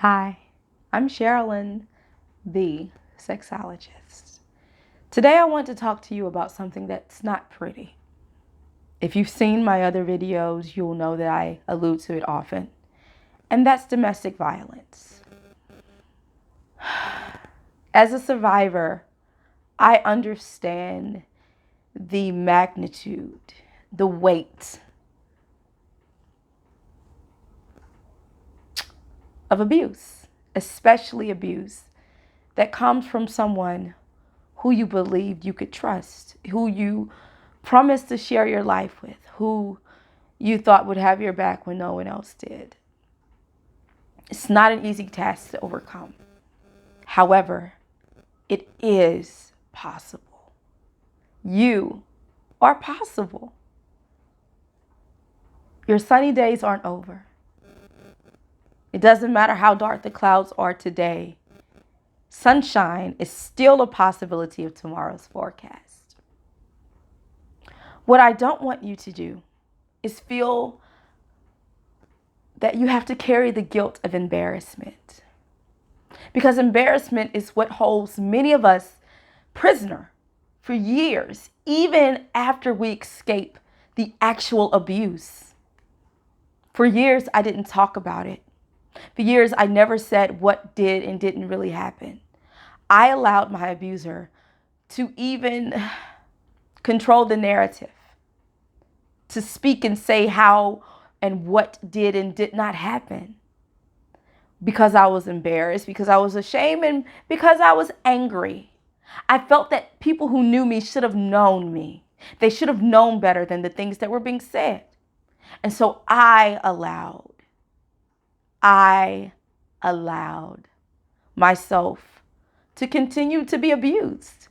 Hi, I'm Sherilyn, the sexologist. Today I want to talk to you about something that's not pretty. If you've seen my other videos, you'll know that I allude to it often, and that's domestic violence. As a survivor, I understand the magnitude, the weight of abuse, especially abuse that comes from someone who you believed you could trust, who you promised to share your life with, who you thought would have your back when no one else did. It's not an easy task to overcome. However, it is possible. You are possible. Your sunny days aren't over. It doesn't matter how dark the clouds are today. Sunshine is still a possibility of tomorrow's forecast. What I don't want you to do is feel that you have to carry the guilt of embarrassment. Because embarrassment is what holds many of us prisoner for years, even after we escape the actual abuse. For years, I didn't talk about it. For years, I never said what did and didn't really happen. I allowed my abuser to even control the narrative, to speak and say how and what did and did not happen. Because I was embarrassed, because I was ashamed, and because I was angry. I felt that people who knew me should have known me. They should have known better than the things that were being said. And so I allowed myself to continue to be abused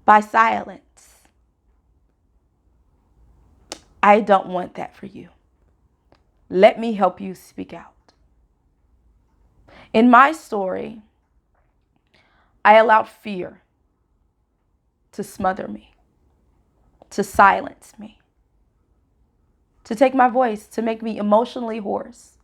by silence. I don't want that for you. Let me help you speak out. In my story, I allowed fear to smother me, to silence me, to take my voice, to make me emotionally hoarse.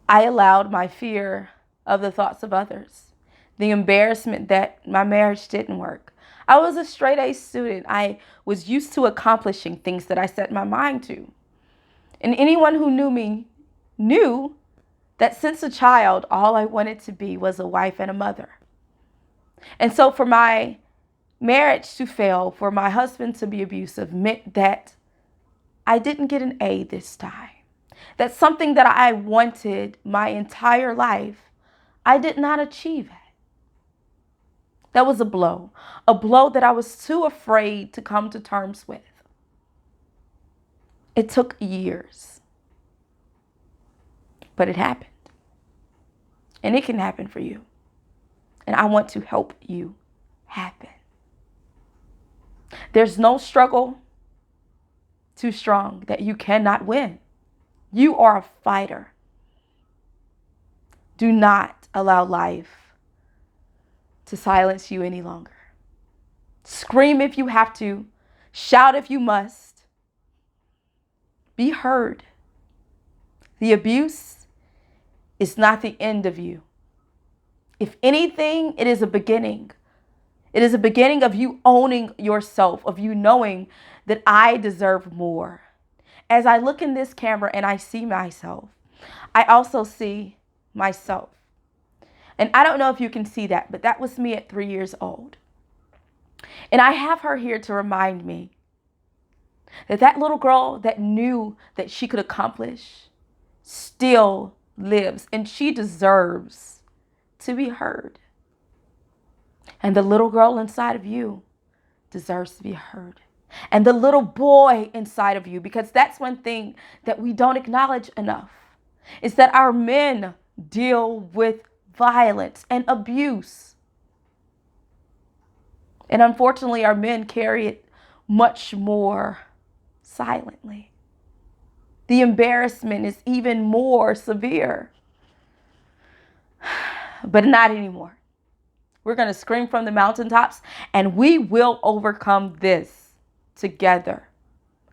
I allowed my fear of the thoughts of others, the embarrassment that my marriage didn't work. I was a straight A student. I was used to accomplishing things that I set my mind to. And anyone who knew me knew that since a child, all I wanted to be was a wife and a mother. And so for my marriage to fail, for my husband to be abusive, meant that I didn't get an A this time. That's something that I wanted my entire life, I did not achieve it. That was a blow that I was too afraid to come to terms with. It took years, but it happened. And it can happen for you. And I want to help you happen. There's no struggle too strong that you cannot win. You are a fighter. Do not allow life to silence you any longer. Scream if you have to. Shout if you must. Be heard. The abuse is not the end of you. If anything, it is a beginning. It is a beginning of you owning yourself, of you knowing that I deserve more. As I look in this camera and I see myself, I also see myself. And I don't know if you can see that, but that was me at 3 years old. And I have her here to remind me that that little girl that knew that she could accomplish still lives, and she deserves to be heard. And the little girl inside of you deserves to be heard. And the little boy inside of you, because that's one thing that we don't acknowledge enough, is that our men deal with violence and abuse. And unfortunately, our men carry it much more silently. The embarrassment is even more severe. But not anymore. We're going to scream from the mountaintops, and we will overcome this together.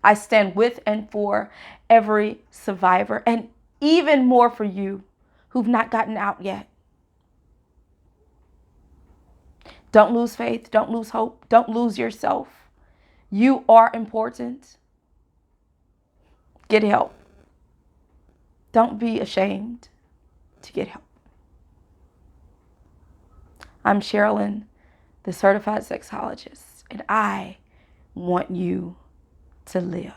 I stand with and for every survivor, and even more for you who've not gotten out yet. Don't lose faith. Don't lose hope. Don't lose yourself. You are important. Get help. Don't be ashamed to get help. I'm Sherilyn, the certified sexologist, and I want you to live.